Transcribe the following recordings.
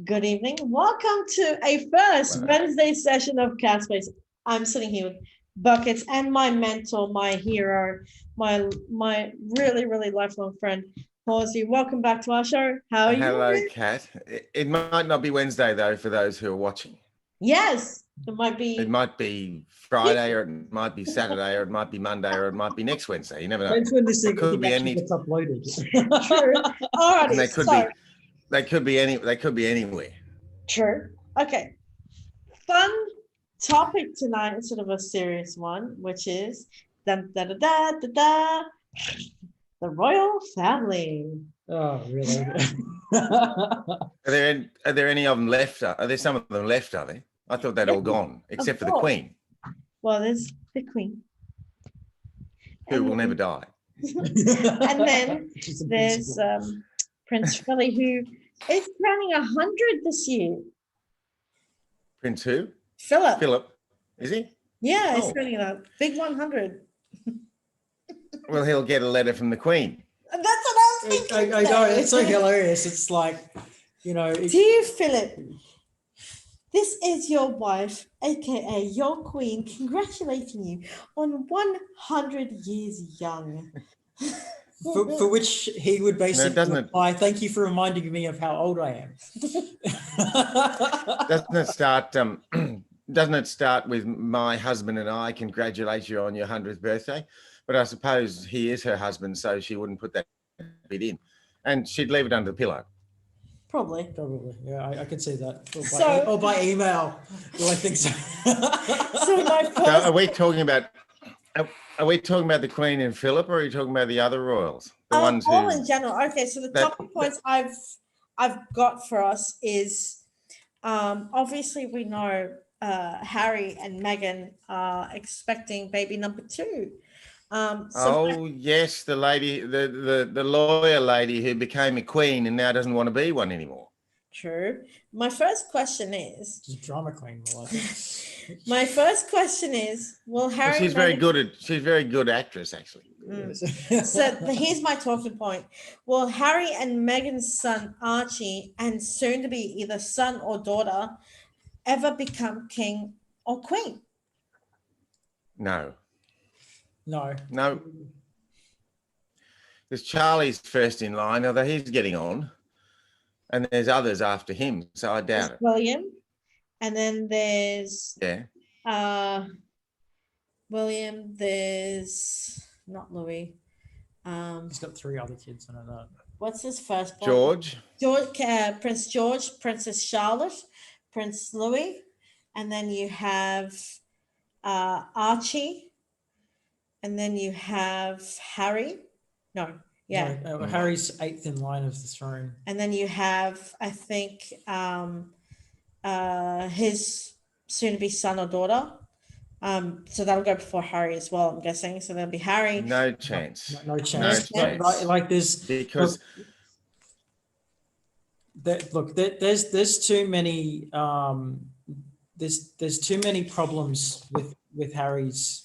Good evening. Welcome to a first Wednesday session of Cat Space. I'm sitting here with Buckets and my mentor, my hero, my really lifelong friend, Horsy. Welcome back to our show. How are you? Hello, Kat. It might not be Wednesday though for those who are watching. Yes, it might be. It might be Friday, or it might be Saturday, or it might be Monday, or it might be next Wednesday. You never know. Depends when this thing could be actually any. gets uploaded. True. All right. And they could be. They could be any. They could be anywhere. True. Okay. Fun topic tonight is sort of a serious one, which is the royal family. Oh, really? Are there any of them left? Are there some of them left? Are they? I thought they'd all gone, except for the Queen, Well, there's the Queen, who will never die. And then there's Prince Philly, who is turning 100 this year. Prince who? Philip. Philip, is he? Yeah, he's turning a big 100. Well, he'll get a letter from the Queen. And that's what I was thinking. I know, it's so hilarious. It's like, Dear Philip, this is your wife, aka your Queen, congratulating you on 100 years young. for which he would basically reply, thank you for reminding me of how old I am. Doesn't it start with my husband and I congratulate you on your 100th birthday? But I suppose he is her husband, so she wouldn't put that bit in. And she'd leave it under the pillow. Probably. Yeah, I can see that. Or by email. Well, I think so. So are we talking about the Queen and Philip, or are you talking about the other royals? The ones all in general. Okay, so the topic points I've got for us is obviously we know Harry and Meghan are expecting baby number 2. Yes, the lady, the lawyer lady who became a queen and now doesn't want to be one anymore. True. My first question is, she's a drama queen. my first question is, will Harry? Well, she's very good actress, actually. So here's my talking point. Will Harry and Meghan's son Archie, and soon to be either son or daughter, ever become king or queen? No. No. There's Charlie's first in line, although he's getting on, and there's others after him, so I doubt it. William, and then there's William. There's not Louis. He's got 3 other kids. I know that. What's his first born? George, Prince George, Princess Charlotte, Prince Louis, and then you have Archie. And then you have Harry. Harry's 8th in line of the throne. And then you have, I think, his soon-to-be son or daughter. So that'll go before Harry as well, I'm guessing. So there'll be Harry. No chance. No chance. Like there's because there's too many there's too many problems with Harry's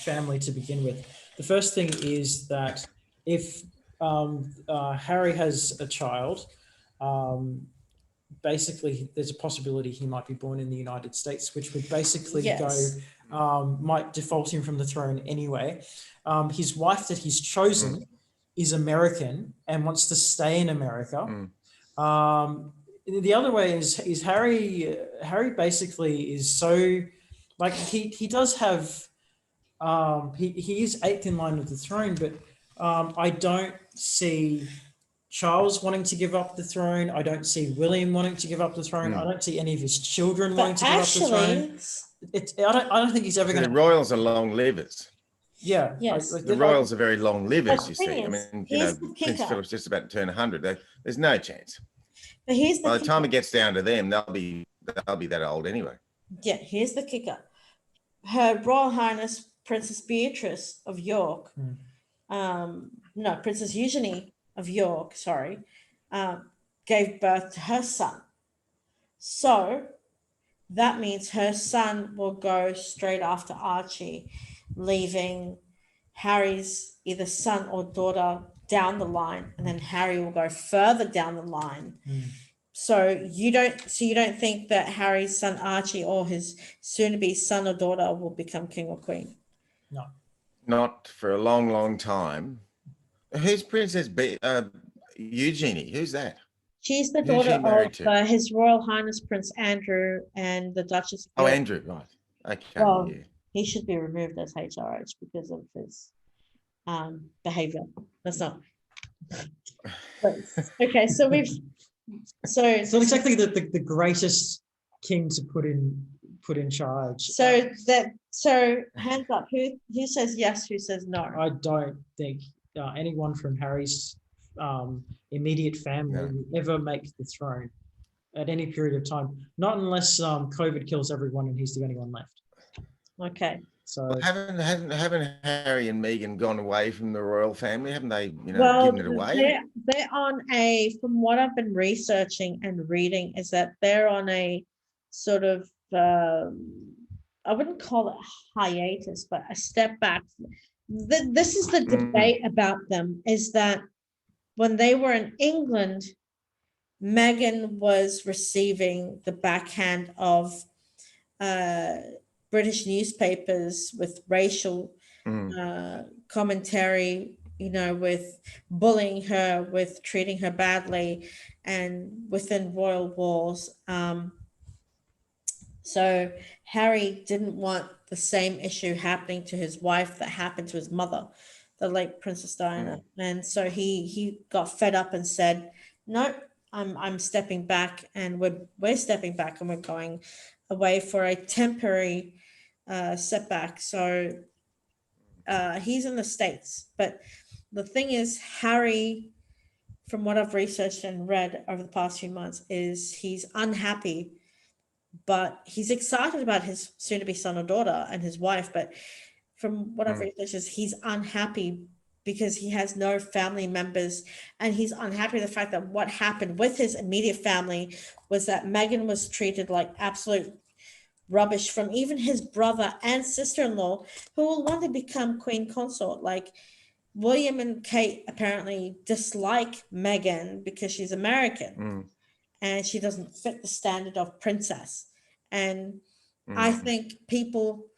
family to begin with. The first thing is that if Harry has a child, basically there's a possibility he might be born in the United States, which would basically might default him from the throne anyway. His wife that he's chosen is American and wants to stay in America. The other way is Harry basically is so, like, he does have he is 8th in line of the throne, but I don't see Charles wanting to give up the throne. I don't see William wanting to give up the throne. I don't see any of his children wanting to give up the throne. I don't think he's ever going to. The royals are long livers. Yeah. Yes. The royals are very long livers, you see. I mean, Prince Philip's just about to turn 100. There's no chance. But by the time it gets down to them, they'll be that old anyway. Yeah, here's the kicker. Her Royal Highness Princess Beatrice of York, Princess Eugenie of York, gave birth to her son. So that means her son will go straight after Archie, leaving Harry's either son or daughter down the line, and then Harry will go further down the line So you don't think that Harry's son Archie or his soon-to-be son or daughter will become king or queen? No. Not for a long, long time. Who's Eugenie? Who's that? She's the Who's daughter she of married to? His Royal Highness Prince Andrew and the Duchess of Oh, York. Andrew, right. Okay, Well, yeah. he should be removed as HRH because of his behavior. That's not. But, okay, so we've It's not exactly the greatest king to put in charge. so hands up. Who says yes? Who says no? I don't think anyone from Harry's immediate family will ever make the throne at any period of time. Not unless COVID kills everyone and he's the only one left. Okay. So Well, haven't Harry and Meghan gone away from the royal family? Haven't they, Well, given it away? they're on from what I've been researching and reading, is that they're on a sort of, I wouldn't call it hiatus, but a step back. This is the debate about them, is that when they were in England, Meghan was receiving the backhand of British newspapers with racial commentary, with bullying her, with treating her badly, and within royal walls. So Harry didn't want the same issue happening to his wife that happened to his mother, the late Princess Diana. And so he got fed up and said, "No, I'm stepping back, and we're stepping back, and we're going away for a temporary setback." So he's in the States, but the thing is, Harry, from what I've researched and read over the past few months, is he's unhappy, but he's excited about his soon-to-be son or daughter and his wife. But from what I've researched, is he's unhappy because he has no family members, and he's unhappy with the fact that what happened with his immediate family was that Meghan was treated like absolute rubbish from even his brother and sister-in-law, who will want to become queen consort. Like, William and Kate apparently dislike Meghan because she's American and she doesn't fit the standard of princess. And I think people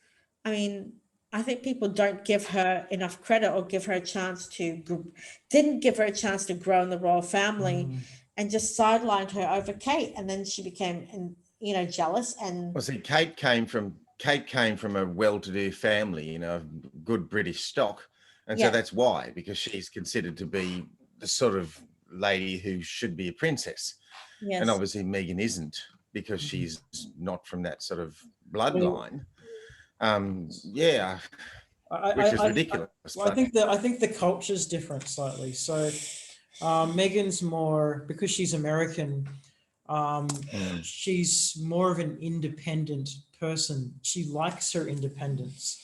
don't give her enough credit, or give her a chance didn't give her a chance to grow in the royal family, and just sidelined her over Kate. And then she became, jealous. And well, see, Kate came from a well-to-do family, good British stock. And so that's why, because she's considered to be the sort of lady who should be a princess. yes. And obviously Meghan isn't, because she's not from that sort of bloodline. Which is ridiculous. I think the culture's different slightly. So Meghan's more, because she's American, she's more of an independent person. She likes her independence.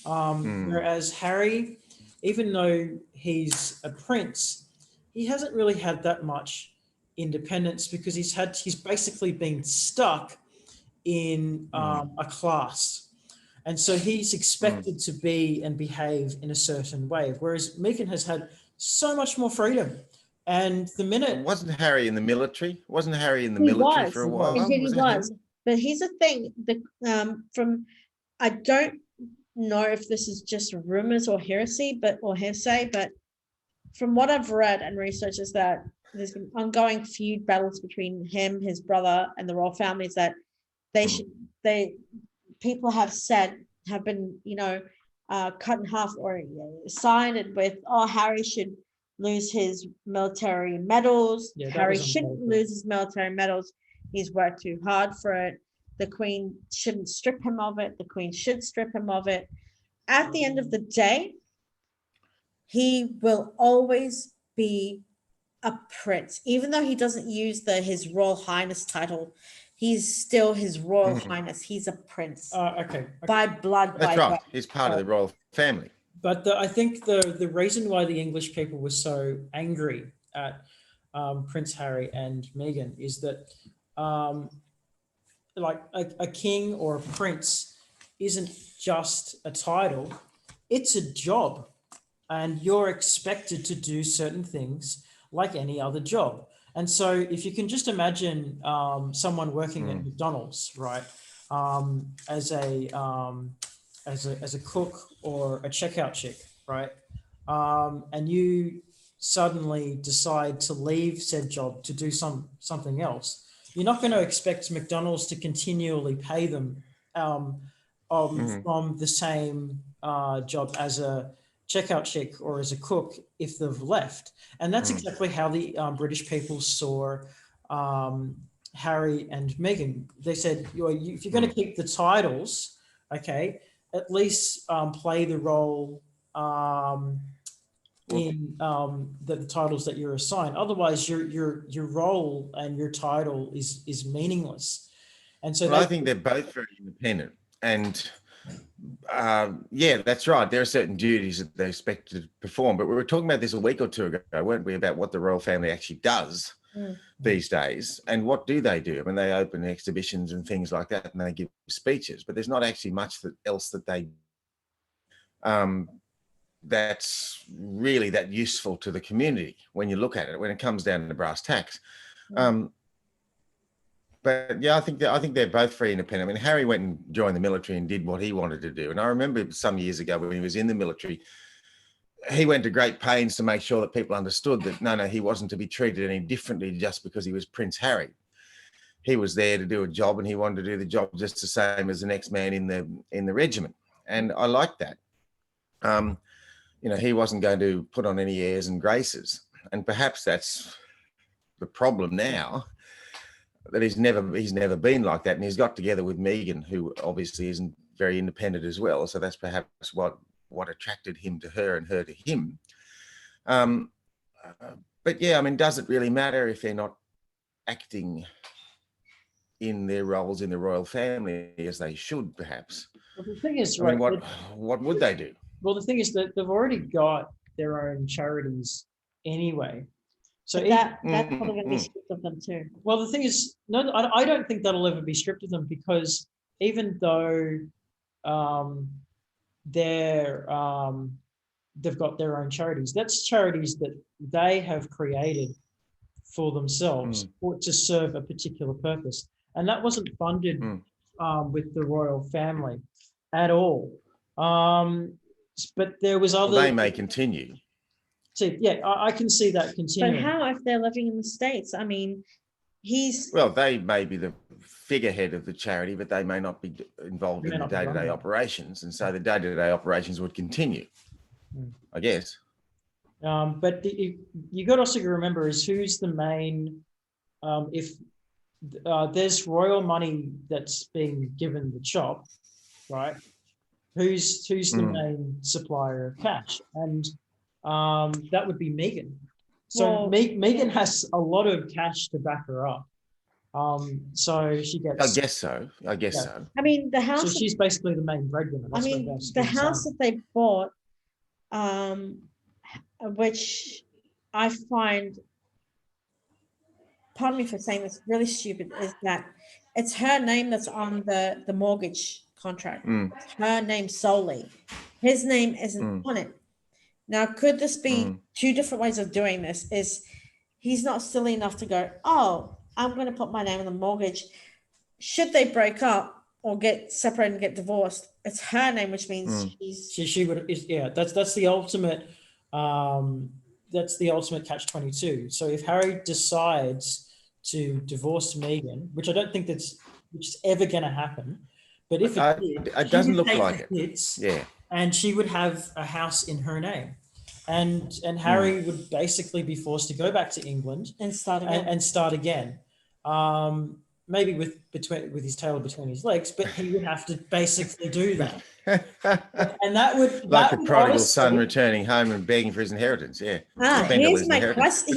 Whereas Harry, even though he's a prince, he hasn't really had that much independence, because he's basically been stuck in a class. And so he's expected to be and behave in a certain way, whereas Meghan has had so much more freedom. And the minute... Wasn't Harry in the military? Wasn't Harry in the military for a while? Indeed, he was. But here's the thing, I don't know if this is just rumors or hearsay, but from what I've read and researched, is that there's been ongoing feud battles between him, his brother, and the royal families, that people have been cut in half or sided with, Harry should lose his military medals. Harry shouldn't lose his military medals. He's worked too hard for it. The Queen shouldn't strip him of it. The Queen should strip him of it. At the end of the day, he will always be a prince, even though he doesn't use his Royal Highness title. He's still his Royal Highness. He's a prince. Okay. By blood. That's right. He's part of the royal family. But I think the reason why the English people were so angry at Prince Harry and Meghan is that like a king or a prince isn't just a title, it's a job, and you're expected to do certain things like any other job. And so if you can just imagine someone working at McDonald's, right, as a cook or a checkout chick, right, and you suddenly decide to leave said job to do something else, you're not going to expect McDonald's to continually pay them from the same job as a checkout chick or as a cook if they've left. And that's exactly how the British people saw Harry and Meghan. They said, if you're going to keep the titles, okay, at least play the role in the titles that you're assigned. Otherwise, your role and your title is meaningless. And so I think they're both very independent. And yeah, that's right. There are certain duties that they're expected to perform. But we were talking about this a week or two ago, weren't we, about what the royal family actually does these days. And what do? I mean, they open exhibitions and things like that, and they give speeches, but there's not actually much else that they that's really that useful to the community when you look at it, when it comes down to brass tacks. But yeah, I think they're both very independent. I mean, Harry went and joined the military and did what he wanted to do. And I remember some years ago when he was in the military, he went to great pains to make sure that people understood that no, he wasn't to be treated any differently just because he was Prince Harry. He was there to do a job, and he wanted to do the job just the same as the next man in the regiment. And I like that. He wasn't going to put on any airs and graces. And perhaps that's the problem now, that he's never been like that. And he's got together with Meghan, who obviously isn't very independent as well. So that's perhaps what attracted him to her and her to him. But yeah, I mean, does it really matter if they're not acting in their roles in the royal family as they should, perhaps? Well, the thing is, I mean, what would they do? Well, the thing is that they've already got their own charities anyway. So that's probably going to be stripped of them too. Well, the thing is, no, I don't think that'll ever be stripped of them, because even though they've got their own charities, that's charities that they have created for themselves or to serve a particular purpose. And that wasn't funded with the royal family at all. But there was other... Well, they may continue. See, yeah, I can see that continuing. But how if they're living in the States? I mean, Well, they may be the figurehead of the charity, but they may not be involved in the day-to-day operations. And so the day-to-day operations would continue, I guess. But you got to also remember is who's the main... if there's royal money that's being given the chop, right? Who's the main supplier of cash? And that would be Meghan. So Meghan has a lot of cash to back her up. So she gets... I guess so. I mean, the house... So she's basically the main breadwinner. I mean, the house that they bought, which I find, pardon me for saying this, really stupid, is that it's her name that's on the mortgage contract. It's her name solely. His name isn't on it. Now, could this be two different ways of doing this? Is he's not silly enough to go, oh, I'm going to put my name on the mortgage. Should they break up or get separated and get divorced, it's her name, which means she would, yeah, that's the ultimate, catch-22. So if Harry decides to divorce Meghan, which I don't think which is ever going to happen, but if it doesn't look like it. Yeah. And she would have a house in her name. And Harry would basically be forced to go back to England and start again. Maybe with his tail between his legs, but he would have to basically do that. And that would... Like the prodigal son returning home and begging for his inheritance, yeah. Here's my question.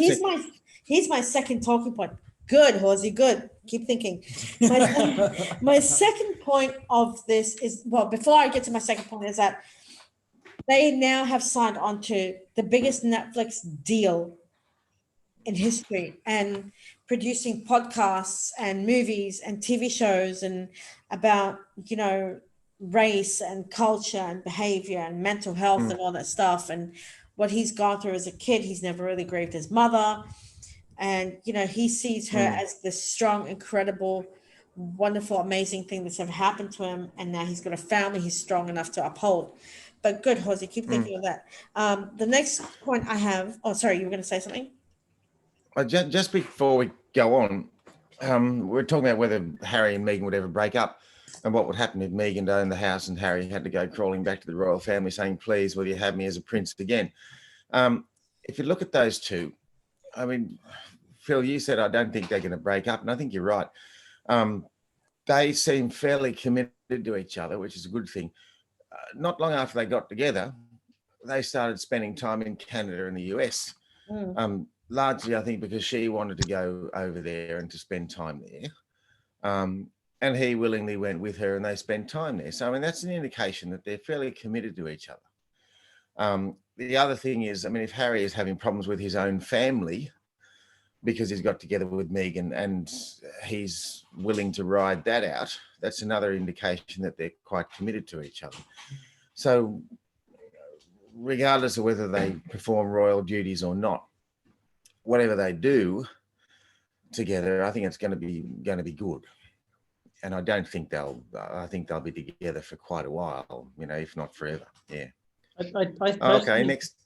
Here's my second talking point. Good, Horsy, good. Keep thinking. My second point of this is, well, before I get to my second point, is that they now have signed on to the biggest Netflix deal in history, and producing podcasts and movies and TV shows and about, race and culture and behavior and mental health and all that stuff, and what he's gone through as a kid. He's never really grieved his mother. And, he sees her as the strong, incredible, wonderful, amazing thing that's ever happened to him. And now he's got a family he's strong enough to uphold. But good, Horsy, keep thinking of that. The next point I have, sorry, you were going to say something? Just before we go on, we're talking about whether Harry and Meghan would ever break up and what would happen if Meghan owned the house and Harry had to go crawling back to the royal family saying, please, will you have me as a prince again? If you look at those two, I mean, Phil, you said, I don't think they're going to break up. And I think you're right. They seem fairly committed to each other, which is a good thing. Not long after they got together, they started spending time in Canada and the US. Largely, I think, because she wanted to go over there and to spend time there. And he willingly went with her and they spent time there. So, I mean, that's an indication that they're fairly committed to each other. The other thing is, I mean, if Harry is having problems with his own family because he's got together with Meghan and he's willing to ride that out, that's another indication that they're quite committed to each other. So regardless of whether they perform royal duties or not, whatever they do together, I think it's going to be good. And I don't think I think they'll be together for quite a while, if not forever. Yeah. Okay, next.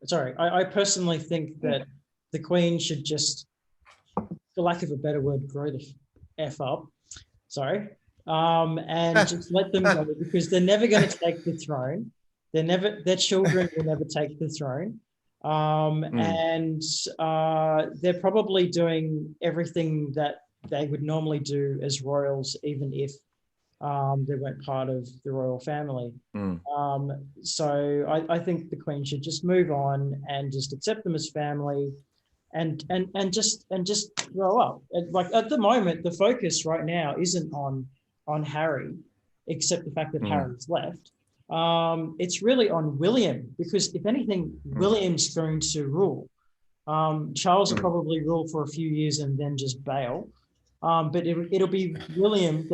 Sorry, I personally think that the Queen should just, for lack of a better word, grow the F up. Sorry. And just let them go, because they're never going to take the throne. Their children will never take the throne. And they're probably doing everything that they would normally do as royals, even if they weren't part of the royal family. So I think the Queen should just move on and just accept them as family, and just grow up. Like at the moment, the focus right now isn't on Harry, except the fact that Harry's left. It's really on William, because if anything, William's going to rule. Charles will probably rule for a few years and then just bail. But it'll be William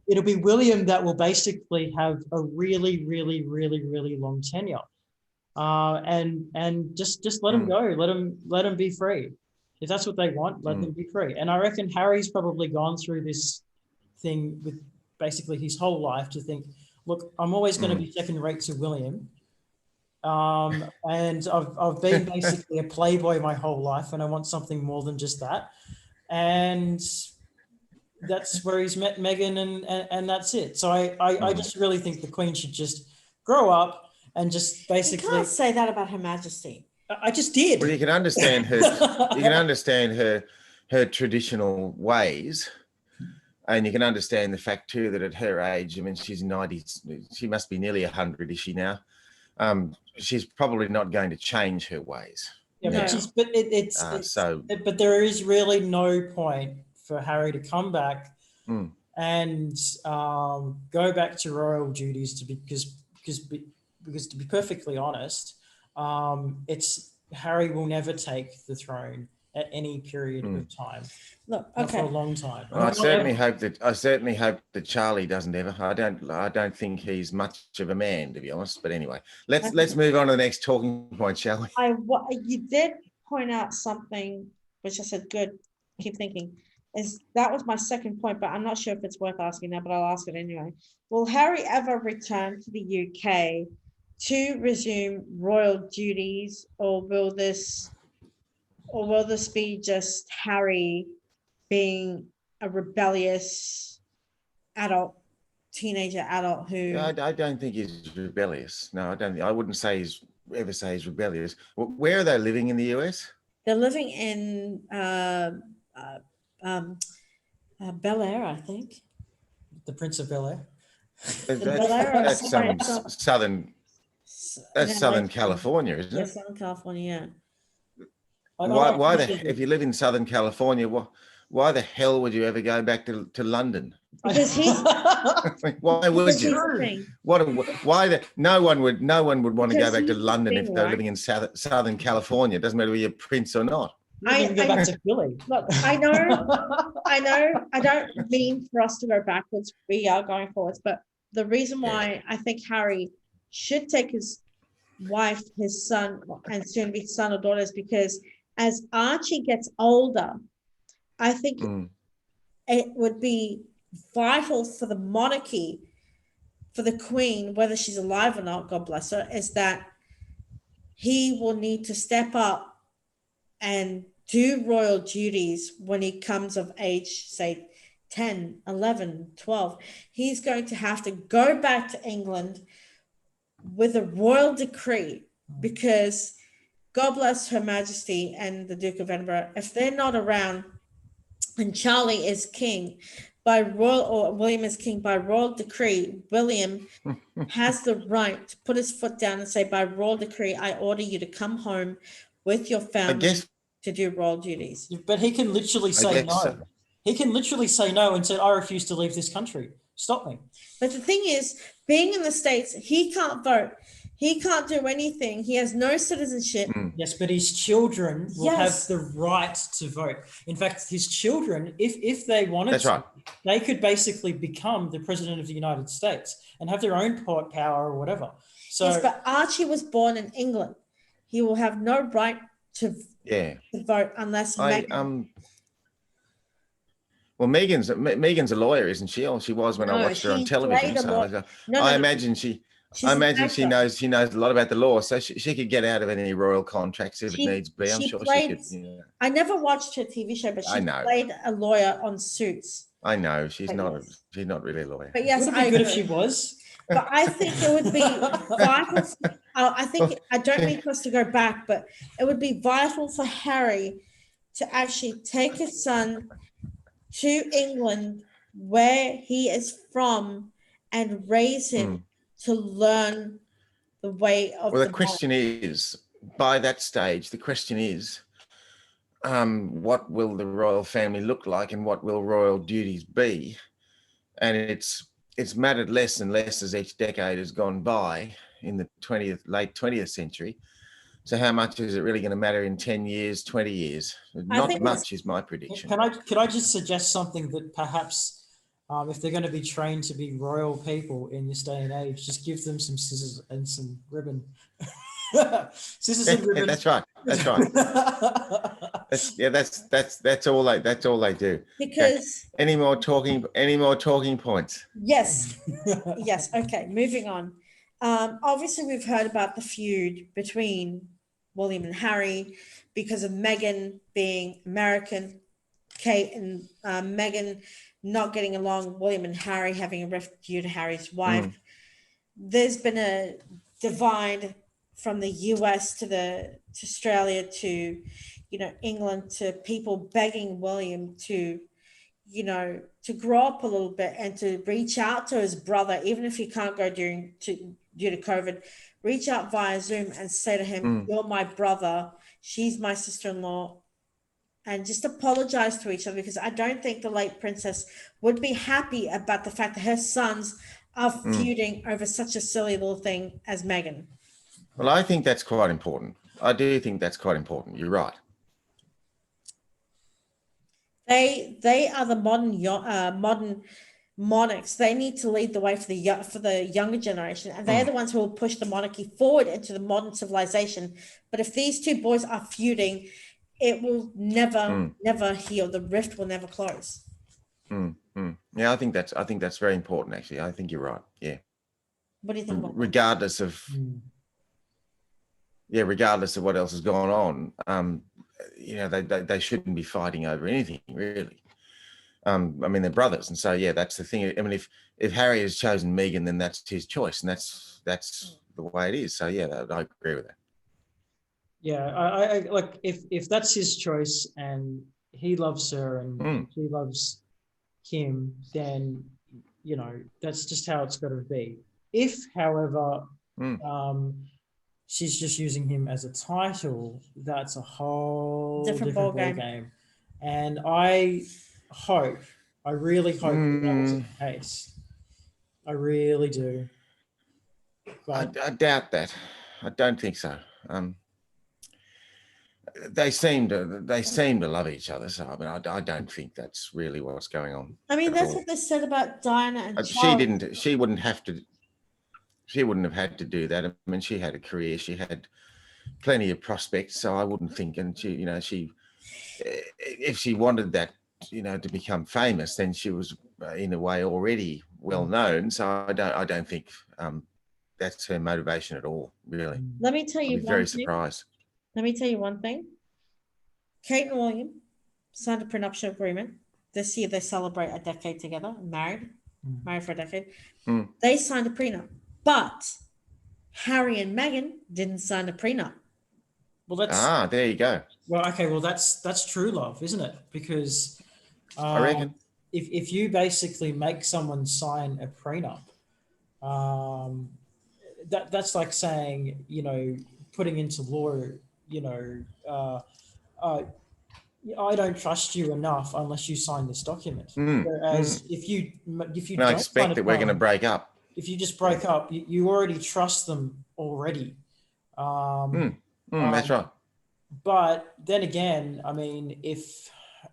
it'll be William that will basically have a really, really, really, really long tenure. And just let him go. Let him be free. If that's what they want, let them be free. And I reckon Harry's probably gone through this thing with basically his whole life to think, look, I'm always going to be second rate to William. And I've been basically a playboy my whole life, and I want something more than just that. And that's where he's met Meghan, and that's it. So I just really think the Queen should just grow up and just basically. You can't say that about Her Majesty. I just did. Well, you can understand her. You can understand her traditional ways, and you can understand the fact too that at her age, I mean, she's 90. She must be nearly 100, is she now? She's probably not going to change her ways. Yeah, but there is really no point for Harry to come back and go back to royal duties because to be perfectly honest, Harry will never take the throne at any period of time. Look, not for a long time. Well, I certainly hope that Charlie doesn't ever. I don't think he's much of a man, to be honest. But anyway, let's move on to the next talking point, shall we? You did point out something which I said, good. Keep thinking. That was my second point, but I'm not sure if it's worth asking now. But I'll ask it anyway. Will Harry ever return to the UK to resume royal duties, or will this be just Harry being a rebellious teenager adult who? I don't think he's rebellious. No, I don't. I wouldn't ever say he's rebellious. Where are they living in the US? They're living in Bel Air, I think. The Prince of Bel Air. That's Southern California, isn't it? Yeah, Southern California, yeah. If you live in Southern California, why the hell would you ever go back to London? Because why would you? No one would want to go back to London if they're living in Southern California. It doesn't matter whether you're a prince or not. I go back to Philly. Look, I know. I don't mean for us to go backwards. We are going forwards. But the reason why I think Harry should take his wife, his son, and soon be son or daughter is because as Archie gets older, I think Mm. it would be vital for the monarchy, for the Queen, whether she's alive or not, God bless her, is that he will need to step up and do royal duties when he comes of age, say 10, 11, 12. He's going to have to go back to England with a royal decree, because God bless Her Majesty and the Duke of Edinburgh, if they're not around and Charlie is king by royal, or William is king by royal decree, William has the right to put his foot down and say, by royal decree, I order you to come home with your I family guess to do royal duties. But he can literally say no. so. He can literally say no and say, I refuse to leave this country. Stop me. But the thing is, being in the States, he can't vote. He can't do anything. He has no citizenship. Mm. Yes, but his children will Yes. have the right to vote. In fact, his children, if they wanted That's to, right. they could basically become the president of the United States and have their own power or whatever. So Yes, but Archie was born in England. He will have no right to vote unless Meghan. Well, Megan's a lawyer, isn't she? Or she was when I watched her on television. So I imagine she knows a lot about the law, so she could get out of any royal contracts if it needs be. I'm sure she could. Yeah. I never watched her TV show, but she played a lawyer on Suits. I know she's not really a lawyer. But yes, it would be good if she was. But I think it would be vital. I don't mean for us to go back, but it would be vital for Harry to actually take his son to England, where he is from, and raise him to learn the way of. Well, the question is, by that stage, what will the royal family look like, and what will royal duties be? And it's mattered less and less as each decade has gone by in the late 20th century. So how much is it really going to matter in 10 years, 20 years? Not much is my prediction. Could I just suggest something that perhaps if they're going to be trained to be royal people in this day and age, just give them some scissors and some ribbon. Scissors and ribbon. That's right. That's all they do. Because any more talking points? Yes. Yes. Okay. Moving on. Obviously, we've heard about the feud between William and Harry because of Meghan being American, Kate and Meghan not getting along, William and Harry having a rift due to Harry's wife. There's been a divide from the US to Australia to, England, to people begging William to, to grow up a little bit and to reach out to his brother, even if he can't go due to COVID, reach out via Zoom and say to him, you're my brother, she's my sister-in-law, and just apologize to each other, because I don't think the late princess would be happy about the fact that her sons are feuding over such a silly little thing as Meghan. Well, I think that's quite important. I do think that's quite important. You're right. They are the modern monarchs. They need to lead the way for the younger generation, and they're the ones who will push the monarchy forward into the modern civilization. But if these two boys are feuding, it will never heal. The rift will never close. Yeah, I think that's very important. Actually, I think you're right. Yeah. What do you think about regardless of what else has gone on, they shouldn't be fighting over anything really. I mean, they're brothers, and so that's the thing. I mean, if Harry has chosen Meghan, then that's his choice, and that's the way it is. So I agree with that. Yeah, I like if that's his choice and he loves her and she loves him, then that's just how it's got to be. If, however, she's just using him as a title, that's a whole different ball game. And I really hope that was the case. I really do. But I doubt that. I don't think so. They seem to love each other. So I mean, I don't think that's really what's going on. I mean, that's what they said about Diana and Charles. She wouldn't have had to do that. I mean, she had a career. She had plenty of prospects. So I wouldn't think, and she, if she wanted that, to become famous, then she was in a way already well known. So I don't think that's her motivation at all, really. Let me tell you, I'd be very surprised. Let me tell you one thing. Kate and William signed a prenuptial agreement. This year they celebrate a decade together, married for a decade. They signed a prenup, but Harry and Meghan didn't sign a prenup. Well, that's there you go. Well, okay, well that's true love, isn't it? Because I reckon if you basically make someone sign a prenup, that's like saying, putting into law, I don't trust you enough unless you sign this document. Whereas if you I expect that we're going to break up. If you just break up, you already trust them already. That's right. But then again, I mean, if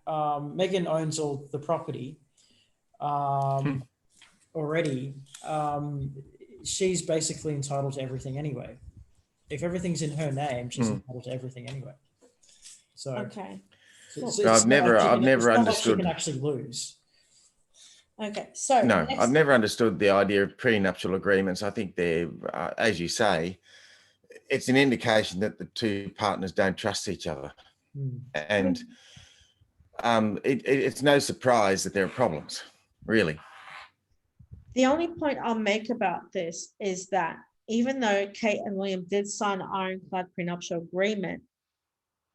Meghan owns all the property already, she's basically entitled to everything anyway. If everything's in her name, she's entitled to everything anyway. So okay. So I've never understood. Like she can actually lose. Okay, so no, I've never understood the idea of prenuptial agreements. I think they're, as you say, it's an indication that the two partners don't trust each other, and it's no surprise that there are problems, really. The only point I'll make about this is that even though Kate and William did sign an ironclad prenuptial agreement,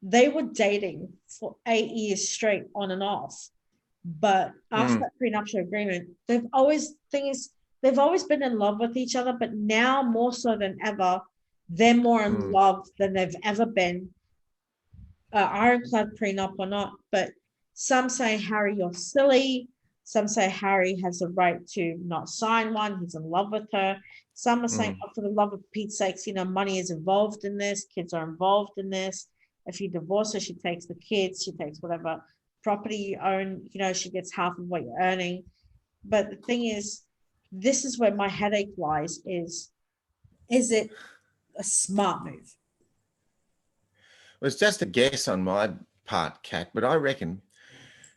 they were dating for 8 years straight on and off. But after that prenuptial agreement, they've always been in love with each other, but now more so than ever, they're more in love than they've ever been. Ironclad prenup or not, but some say, Harry, you're silly. Some say Harry has a right to not sign one. He's in love with her. Some are saying, for the love of Pete's sakes, money is involved in this. Kids are involved in this. If you divorce her, she takes the kids. She takes whatever property you own. She gets half of what you're earning. But the thing is, this is where my headache lies, is it a smart move? Well, it's just a guess on my part, Kat, but I reckon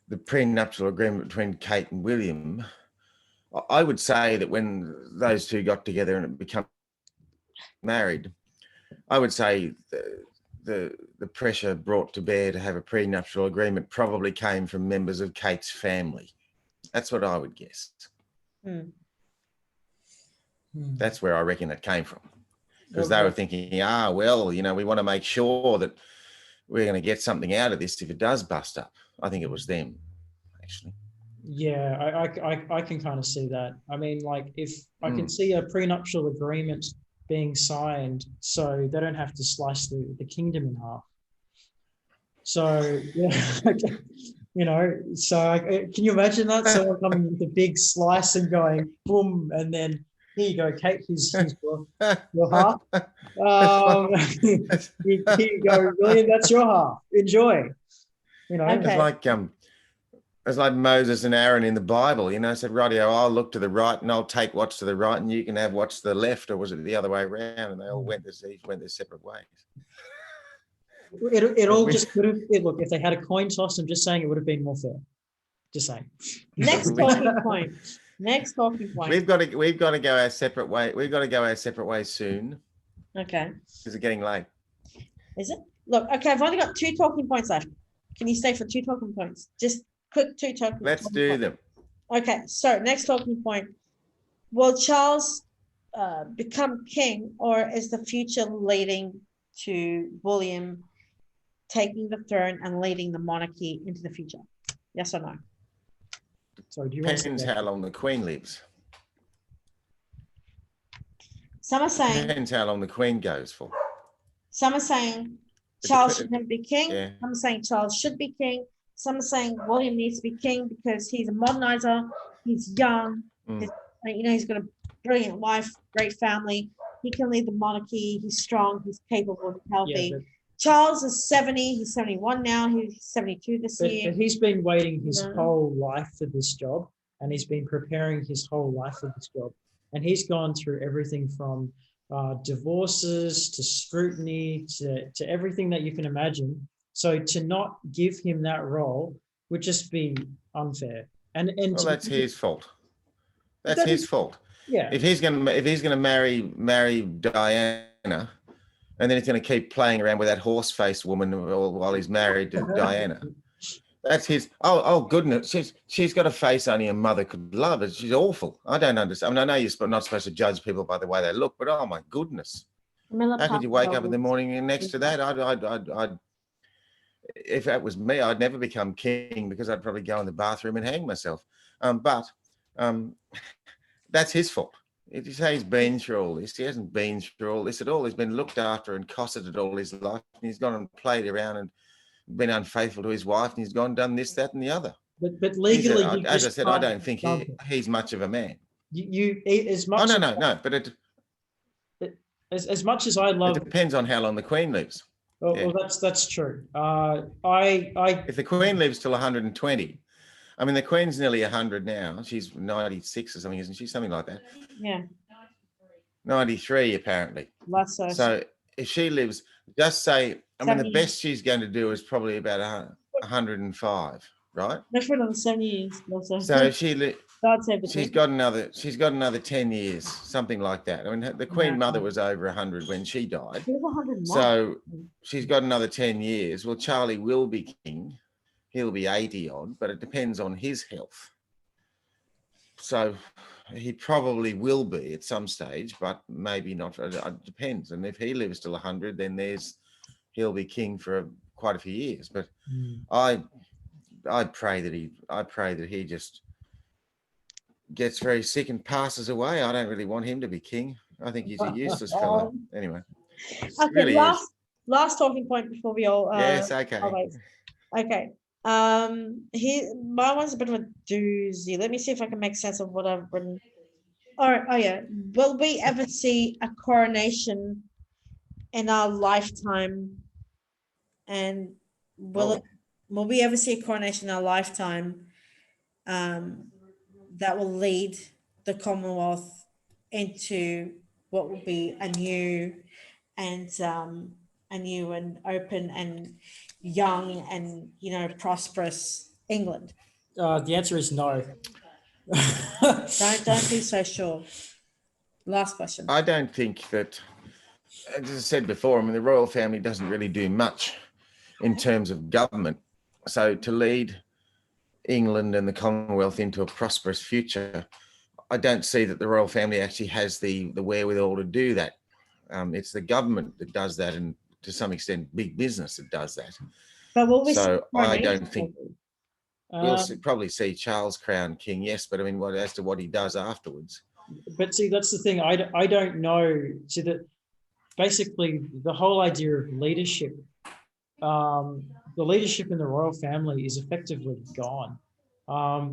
the prenuptial agreement between Kate and William, I would say that when those two got together and become married, I would say the pressure brought to bear to have a prenuptial agreement probably came from members of Kate's family. That's what I would guess. That's where I reckon it came from. Because they were thinking, we want to make sure that we're going to get something out of this if it does bust up. I think it was them, actually. Yeah, I can kind of see that. I mean, like, if I can see a prenuptial agreement being signed so they don't have to slice the kingdom in half. So, can you imagine that? Someone coming with a big slice and going, boom, and then, here you go, Kate, here's your half. Here you go, William, that's your half. Enjoy. Okay. It's like Moses and Aaron in the Bible, said, rightio, I'll look to the right and I'll take what's to the right and you can have what's to the left, or was it the other way around? And they all went their separate ways. It all just could have, look, if they had a coin toss, I'm just saying it would have been more fair. Just saying. Next talking point. We've got to go our separate way. We've got to go our separate ways soon. Okay. Is it getting late? Is it? Look, okay, I've only got 2 talking points left. Can you stay for 2 talking points? Just quick 2 talking points. Let's do them. Okay, so next talking point. Will Charles become king, or is the future leading to William taking the throne and leading the monarchy into the future? Yes or no? Sorry, do you Depends how long the Queen lives. Some are saying... Depends how long the Queen goes for. Some are saying Charles shouldn't be king. Yeah. Some are saying Charles should be king. Some are saying William needs to be king because he's a modernizer. He's young. He's got a brilliant wife, great family. He can lead the monarchy. He's strong. He's capable. He's healthy. Yeah, Charles is 70. He's 71 now. He's 72 this year. But he's been waiting his whole life for this job, and he's been preparing his whole life for this job. And he's gone through everything from divorces, to scrutiny, to everything that you can imagine. So to not give him that role would just be unfair. And well, that's his fault. That's that his is, fault. yeah. If he's gonna marry Diana, and then he's going to keep playing around with that horse-faced woman while he's married to Diana. That's his. Oh goodness, she's got a face only a mother could love. She's awful. I don't understand. I mean, I know you're not supposed to judge people by the way they look, but oh my goodness, how could you wake up in the morning and next to that? I'd if that was me, I'd never become king because I'd probably go in the bathroom and hang myself. But that's his fault. If you say he's been through all this, he hasn't been through all this at all. He's been looked after and cosseted all his life. And he's gone and played around and been unfaithful to his wife, and he's gone and done this, that, and the other. But legally, as I said, I don't think he's much of a man. You as much. Oh no. But as much as I love, it depends on how long the Queen lives. Well, that's true. If the Queen lives till 120. I mean, the Queen's nearly 100 now. She's 96 or something, isn't she? Something like that. Yeah. 93, apparently. So if she lives, just say, I mean, the best she's going to do is probably about 105, right? Different on 70 years. So if she's got another 10 years, something like that. I mean, the Queen Mother was over 100 when she died. She was 101. So she's got another 10 years. Well, Charlie will be king. He'll be 80 odd, but it depends on his health. So he probably will be at some stage, but maybe not. It depends. And if he lives till 100, then he'll be king for quite a few years. But I pray that he just gets very sick and passes away. I don't really want him to be king. I think he's a useless fellow. Anyway, okay, really last talking point before we all. Yes. Okay. Okay. My one's a bit of a doozy. Let me see if I can make sense of what I've written. All right. Oh yeah. Will we ever see a coronation in our lifetime? And will we ever see a coronation in our lifetime that will lead the Commonwealth into what will be a new and open and young and prosperous England? The answer is no. Don't be so sure. Last question. I don't think that, as I said before, I mean, the royal family doesn't really do much in terms of government. So to lead England and the Commonwealth into a prosperous future, I don't see that the royal family actually has the wherewithal to do that. It's the government that does that, and to some extent, big business that does that. But will we I don't think we'll probably see Charles crowned king, yes, but I mean, as to what he does afterwards. But see, that's the thing. I don't know. See, that basically the whole idea of leadership, the leadership in the royal family is effectively gone.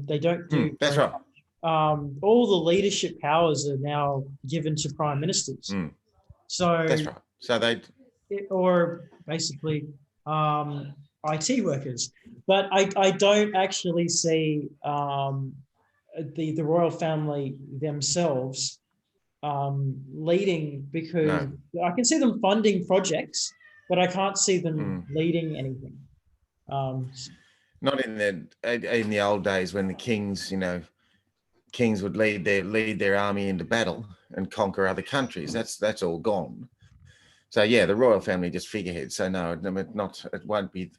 They don't do. That's right. All the leadership powers are now given to prime ministers. So that's right. So or basically IT workers. But I don't actually see the royal family themselves leading, because I can see them funding projects, but I can't see them leading anything. Not in the old days when the kings would lead their army into battle and conquer other countries. That's all gone. So yeah, the royal family just figureheads. So no, it won't be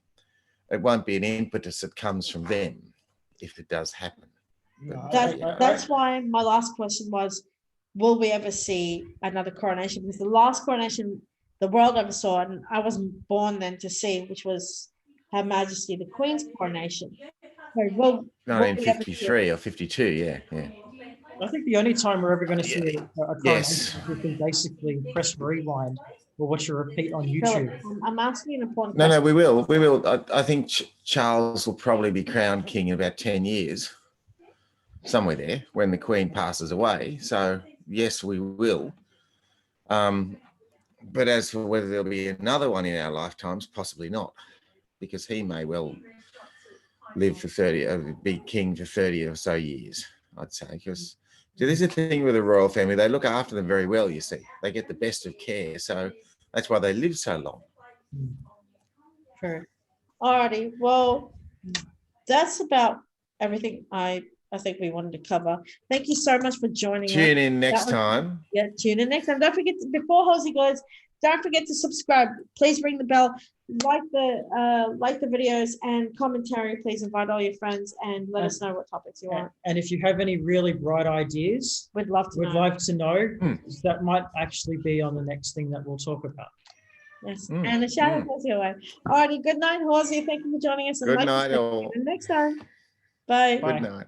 an impetus that comes from them if it does happen. That's why my last question was, will we ever see another coronation? Because the last coronation the world ever saw, and I wasn't born then to see, which was Her Majesty the Queen's coronation. So 1953 or 52, yeah. I think the only time we're ever going to see a coronation is if we basically press rewind or watch a repeat on YouTube. I'm asking an important question. No, we will. I think Charles will probably be crowned king in about 10 years, somewhere there, when the Queen passes away. So yes, we will. But as for whether there'll be another one in our lifetimes, possibly not, because he may well live for 30, be king for 30 or so years, I'd say, because So this is the thing with the royal family. They look after them very well, you see. They get the best of care. So that's why they live so long. True. Alrighty. Well, that's about everything I think we wanted to cover. Thank you so much for joining us. Tune in next time. Yeah, tune in next time. Don't forget before Horsy goes, don't forget to subscribe. Please ring the bell, like the videos and commentary. Please invite all your friends and let us know what topics you want. And if you have any really bright ideas, we'd love to know. That might actually be on the next thing that we'll talk about. Yes, and a shout out Horsy away. Alrighty, good night, Horsy. Thank you for joining us. Good night, all. Next time. Bye. Good night.